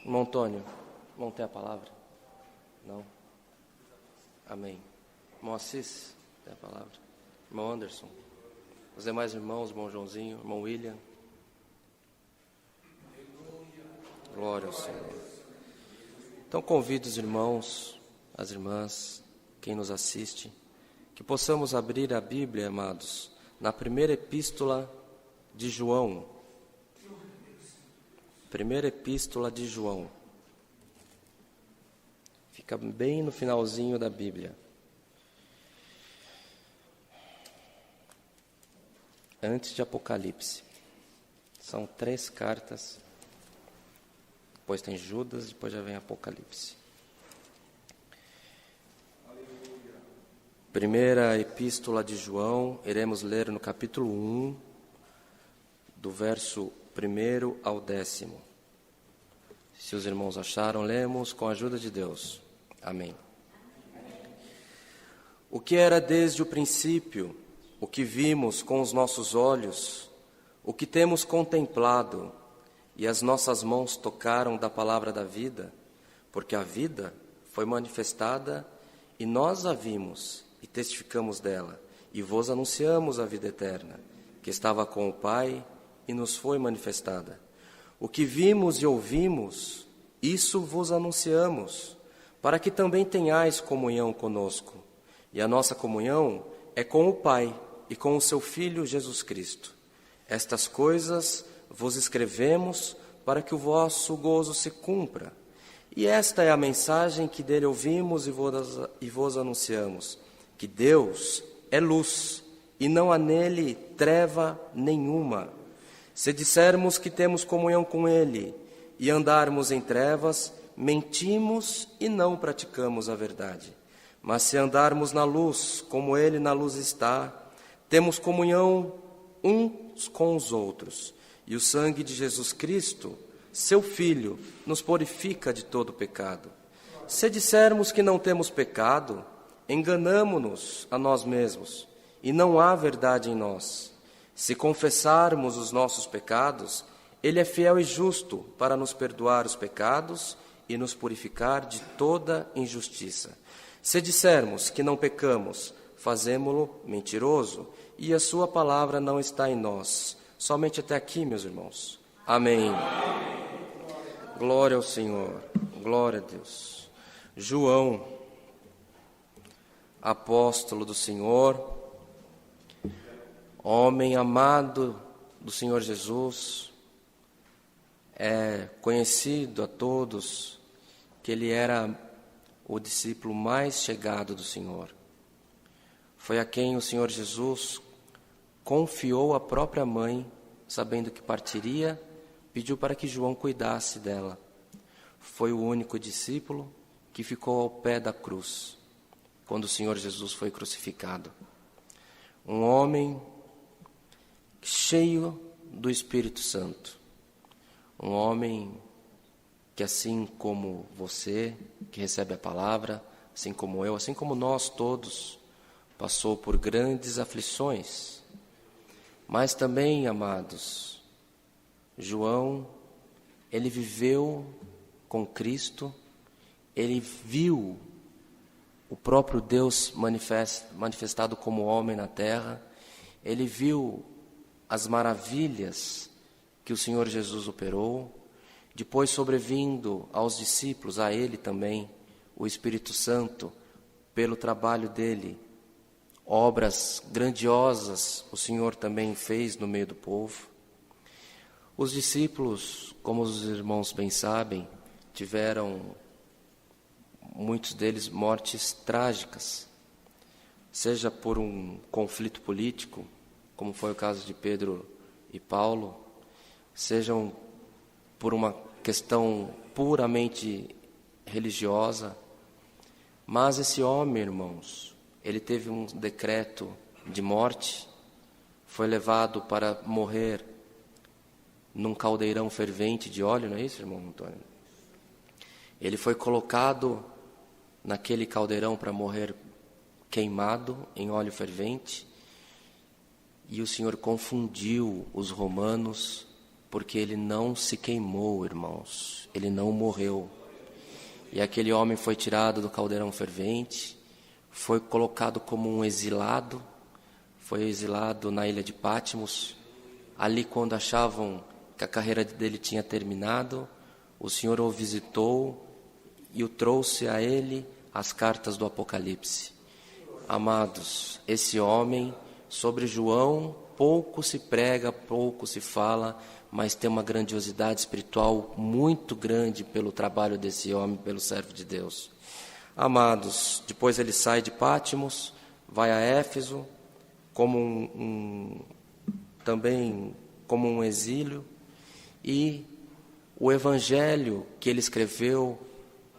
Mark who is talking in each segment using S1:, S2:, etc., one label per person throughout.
S1: Irmão Antônio, irmão, tem a palavra? Não? Amém. Irmão Assis, tem a palavra? Irmão Anderson? Os demais irmãos, irmão Joãozinho, irmão William? Glória ao Senhor. Então convido os irmãos, as irmãs, quem nos assiste, que possamos abrir a Bíblia, amados, na primeira epístola de João. Primeira epístola de João. Fica bem no finalzinho da Bíblia. Antes de Apocalipse. São 3 cartas. Depois tem Judas, depois já vem Apocalipse. Primeira epístola de João, iremos ler no capítulo 1, do verso 1 ao 10º. Se os irmãos acharam, lemos com a ajuda de Deus. Amém. O que era desde o princípio, o que vimos com os nossos olhos, o que temos contemplado, e as nossas mãos tocaram da palavra da vida, porque a vida foi manifestada, e nós a vimos, e testificamos dela, e vos anunciamos a vida eterna, que estava com o Pai, e nos foi manifestada. O que vimos e ouvimos, isso vos anunciamos, para que também tenhais comunhão conosco. E a nossa comunhão é com o Pai e com o seu Filho Jesus Cristo. Estas coisas vos escrevemos para que o vosso gozo se cumpra. E esta é a mensagem que dele ouvimos e vos anunciamos, que Deus é luz, e não há nele treva nenhuma. Se dissermos que temos comunhão com ele e andarmos em trevas, mentimos e não praticamos a verdade. Mas se andarmos na luz, como ele na luz está, temos comunhão uns com os outros. E o sangue de Jesus Cristo, seu Filho, nos purifica de todo pecado. Se dissermos que não temos pecado, enganamo-nos a nós mesmos, e não há verdade em nós. Se confessarmos os nossos pecados, ele é fiel e justo para nos perdoar os pecados e nos purificar de toda injustiça. Se dissermos que não pecamos, fazemo-lo mentiroso, e a sua palavra não está em nós. Somente até aqui, meus irmãos. Amém. Glória ao Senhor. Glória a Deus. João, apóstolo do Senhor, homem amado do Senhor Jesus, é conhecido a todos que ele era o discípulo mais chegado do Senhor. Foi a quem o Senhor Jesus confiou a própria mãe, sabendo que partiria, pediu para que João cuidasse dela. Foi o único discípulo que ficou ao pé da cruz, quando o Senhor Jesus foi crucificado. Um homem cheio do Espírito Santo. Um homem que, assim como você, que recebe a palavra, assim como eu, assim como nós todos, passou por grandes aflições. Mas também, amados, João, ele viveu com Cristo, ele viu o próprio Deus manifestado como homem na terra, ele viu as maravilhas que o Senhor Jesus operou, depois sobrevindo aos discípulos, a ele também, o Espírito Santo, pelo trabalho dele, obras grandiosas o Senhor também fez no meio do povo. Os discípulos, como os irmãos bem sabem, tiveram, muitos deles, mortes trágicas, seja por um conflito político, como foi o caso de Pedro e Paulo, sejam por uma questão puramente religiosa. Mas esse homem, irmãos, ele teve um decreto de morte, foi levado para morrer num caldeirão fervente de óleo, não é isso, irmão Antônio? Ele foi colocado naquele caldeirão para morrer queimado em óleo fervente, e o Senhor confundiu os romanos porque ele não se queimou, irmãos, ele não morreu. E aquele homem foi tirado do caldeirão fervente, foi colocado como um exilado, foi exilado na ilha de Patmos. Ali, quando achavam que a carreira dele tinha terminado, o Senhor o visitou e o trouxe a ele as cartas do Apocalipse. Amados, esse homem, sobre João, pouco se prega, pouco se fala, mas tem uma grandiosidade espiritual muito grande pelo trabalho desse homem, pelo servo de Deus. Amados, depois ele sai de Patmos, vai a Éfeso, também como um exílio, e o evangelho que ele escreveu,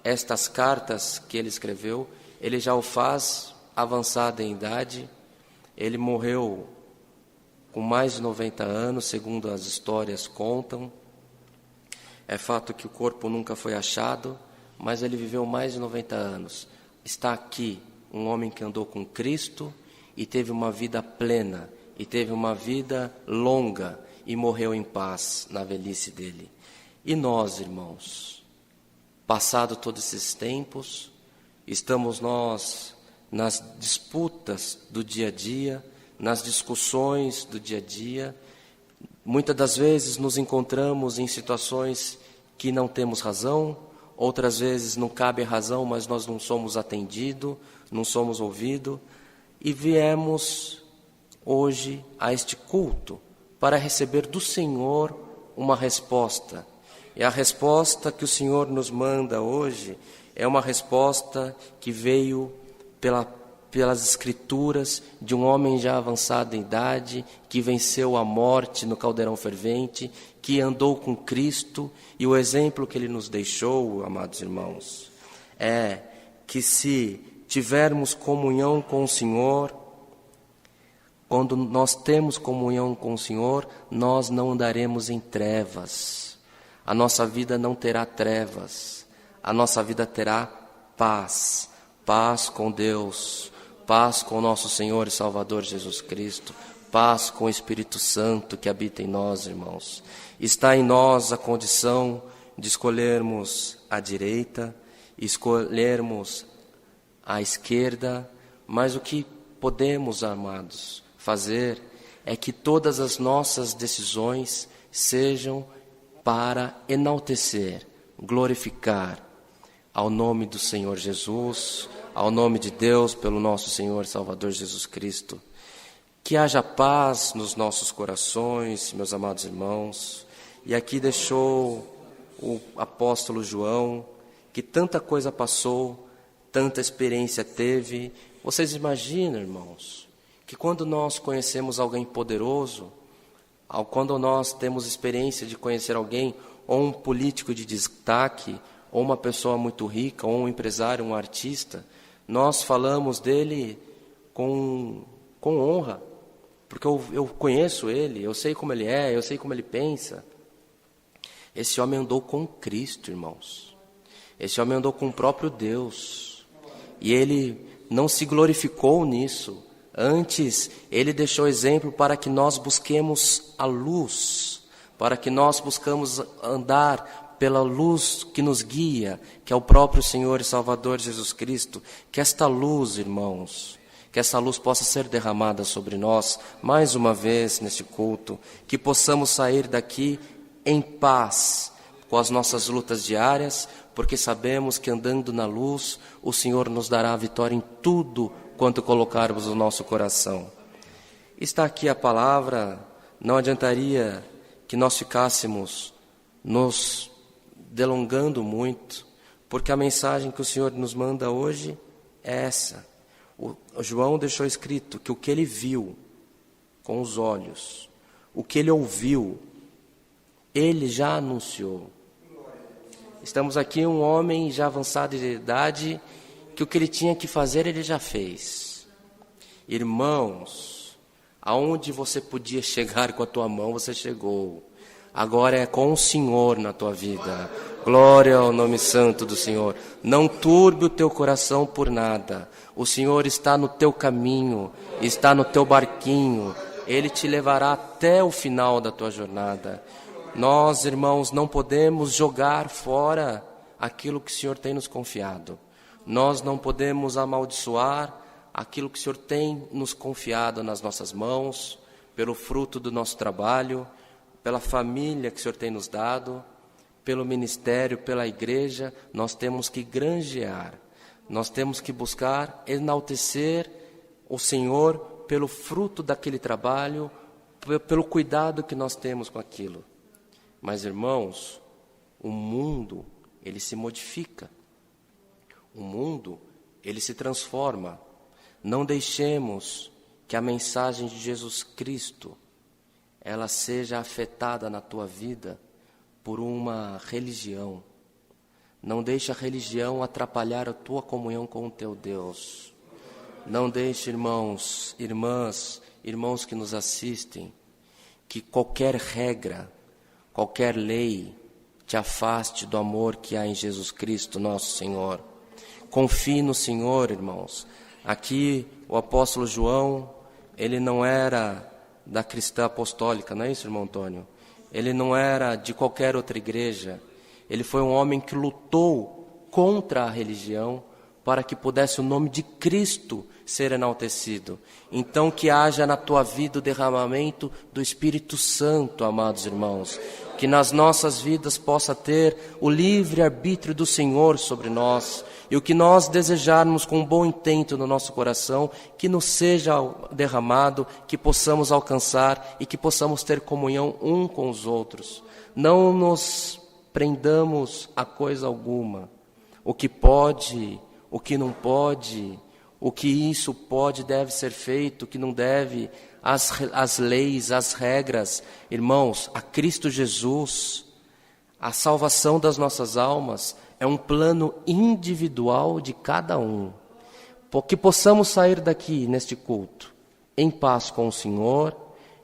S1: estas cartas que ele escreveu, ele já o faz avançado em idade. Ele morreu com mais de 90 anos, segundo as histórias contam. É fato que o corpo nunca foi achado, mas ele viveu mais de 90 anos. Está aqui um homem que andou com Cristo e teve uma vida plena, e teve uma vida longa, e morreu em paz na velhice dele. E nós, irmãos, passado todos esses tempos, estamos nós nas disputas do dia a dia, nas discussões do dia a dia. Muitas das vezes nos encontramos em situações que não temos razão, outras vezes não cabe a razão, mas nós não somos atendidos, não somos ouvidos, e viemos hoje a este culto para receber do Senhor uma resposta. E a resposta que o Senhor nos manda hoje é uma resposta que veio pelas Escrituras de um homem já avançado em idade, que venceu a morte no caldeirão fervente, que andou com Cristo, e o exemplo que ele nos deixou, amados irmãos, é que se tivermos comunhão com o Senhor, quando nós temos comunhão com o Senhor, nós não andaremos em trevas. A nossa vida não terá trevas. A nossa vida terá paz. Paz com Deus. Paz com o nosso Senhor e Salvador Jesus Cristo. Paz com o Espírito Santo que habita em nós, irmãos. Está em nós a condição de escolhermos a direita, escolhermos a esquerda, mas o que podemos, amados, fazer é que todas as nossas decisões sejam para enaltecer, glorificar ao nome do Senhor Jesus, ao nome de Deus, pelo nosso Senhor e Salvador Jesus Cristo. Que haja paz nos nossos corações, meus amados irmãos. E aqui deixou o apóstolo João, que tanta coisa passou, tanta experiência teve. Vocês imaginam, irmãos, que quando nós conhecemos alguém poderoso, quando nós temos experiência de conhecer alguém, ou um político de destaque, ou uma pessoa muito rica, ou um empresário, um artista, nós falamos dele com honra, porque eu conheço ele, eu sei como ele é, eu sei como ele pensa. Esse homem andou com Cristo, irmãos. Esse homem andou com o próprio Deus. E ele não se glorificou nisso. Antes, ele deixou exemplo para que nós busquemos a luz, para que nós buscamos andar pela luz que nos guia, que é o próprio Senhor e Salvador Jesus Cristo. Que esta luz, irmãos, que essa luz possa ser derramada sobre nós, mais uma vez neste culto, que possamos sair daqui em paz, com as nossas lutas diárias, porque sabemos que andando na luz, o Senhor nos dará a vitória em tudo quanto colocarmos o nosso coração. Está aqui a palavra, não adiantaria que nós ficássemos nos delongando muito, porque a mensagem que o Senhor nos manda hoje é essa. O João deixou escrito que o que ele viu com os olhos, o que ele ouviu, ele já anunciou. Estamos aqui um homem já avançado de idade, que o que ele tinha que fazer, ele já fez. Irmãos, aonde você podia chegar com a tua mão, você chegou. Agora é com o Senhor na tua vida. Glória ao nome santo do Senhor. Não turbe o teu coração por nada. O Senhor está no teu caminho, está no teu barquinho. Ele te levará até o final da tua jornada. Nós, irmãos, não podemos jogar fora aquilo que o Senhor tem nos confiado. Nós não podemos amaldiçoar aquilo que o Senhor tem nos confiado nas nossas mãos, pelo fruto do nosso trabalho, pela família que o Senhor tem nos dado, pelo ministério, pela igreja. Nós temos que granjear, nós temos que buscar enaltecer o Senhor pelo fruto daquele trabalho, pelo cuidado que nós temos com aquilo. Mas, irmãos, o mundo, ele se modifica. O mundo, ele se transforma. Não deixemos que a mensagem de Jesus Cristo, ela seja afetada na tua vida por uma religião. Não deixe a religião atrapalhar a tua comunhão com o teu Deus. Não deixe, irmãos, irmãs, irmãos que nos assistem, que qualquer regra, qualquer lei te afaste do amor que há em Jesus Cristo, nosso Senhor. Confie no Senhor, irmãos. Aqui o apóstolo João, ele não era da cristã apostólica, não é isso, irmão Antônio? Ele não era de qualquer outra igreja. Ele foi um homem que lutou contra a religião para que pudesse o nome de Cristo ser enaltecido. Então que haja na tua vida o derramamento do Espírito Santo, amados irmãos. Que nas nossas vidas possa ter o livre-arbítrio do Senhor sobre nós. E o que nós desejarmos com bom intento no nosso coração, que nos seja derramado, que possamos alcançar e que possamos ter comunhão um com os outros. Não nos prendamos a coisa alguma. O que pode, o que não pode, o que isso pode, deve ser feito, o que não deve, as leis, as regras. Irmãos, a Cristo Jesus, a salvação das nossas almas é um plano individual de cada um. Que possamos sair daqui, neste culto, em paz com o Senhor,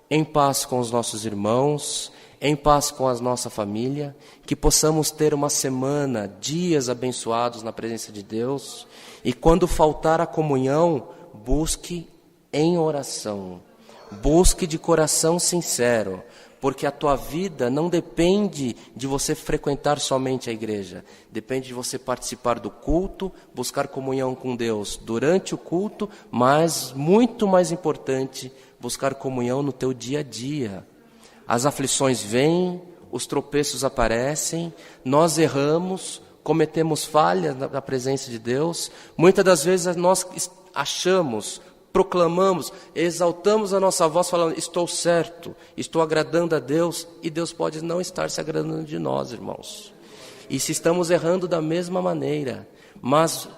S1: em paz com os nossos irmãos, em paz com a nossa família, que possamos ter uma semana, dias abençoados na presença de Deus, e quando faltar a comunhão, busque em oração, busque de coração sincero, porque a tua vida não depende de você frequentar somente a igreja, depende de você participar do culto, buscar comunhão com Deus durante o culto, mas muito mais importante, buscar comunhão no teu dia a dia. As aflições vêm, os tropeços aparecem, nós erramos, cometemos falhas na presença de Deus. Muitas das vezes nós achamos, proclamamos, exaltamos a nossa voz falando, estou certo, estou agradando a Deus, e Deus pode não estar se agradando de nós, irmãos. E se estamos errando da mesma maneira, mas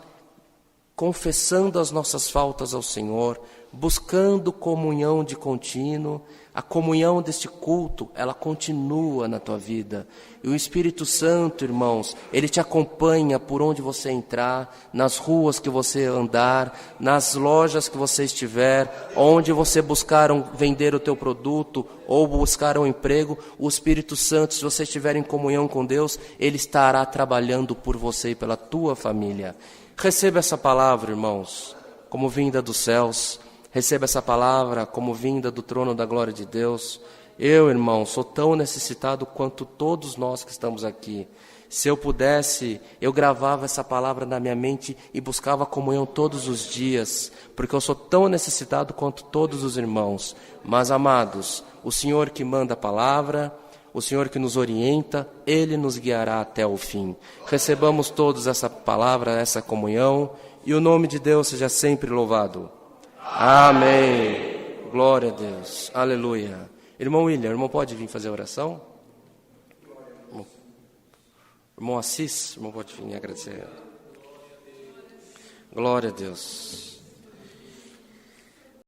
S1: confessando as nossas faltas ao Senhor, buscando comunhão de contínuo, a comunhão deste culto, ela continua na tua vida. E o Espírito Santo, irmãos, ele te acompanha por onde você entrar, nas ruas que você andar, nas lojas que você estiver, onde você buscar vender o teu produto ou buscar um emprego. O Espírito Santo, se você estiver em comunhão com Deus, ele estará trabalhando por você e pela tua família. Receba essa palavra, irmãos, como vinda dos céus. Receba essa palavra como vinda do trono da glória de Deus. Eu, irmão, sou tão necessitado quanto todos nós que estamos aqui. Se eu pudesse, eu gravava essa palavra na minha mente e buscava comunhão todos os dias, porque eu sou tão necessitado quanto todos os irmãos. Mas, amados, o Senhor que manda a palavra, o Senhor que nos orienta, Ele nos guiará até o fim. Recebamos todos essa palavra, essa comunhão, e o nome de Deus seja sempre louvado. Amém. Glória a Deus. Aleluia. Irmão William, irmão pode vir fazer a oração? Irmão Assis, irmão pode vir agradecer. Glória a Deus.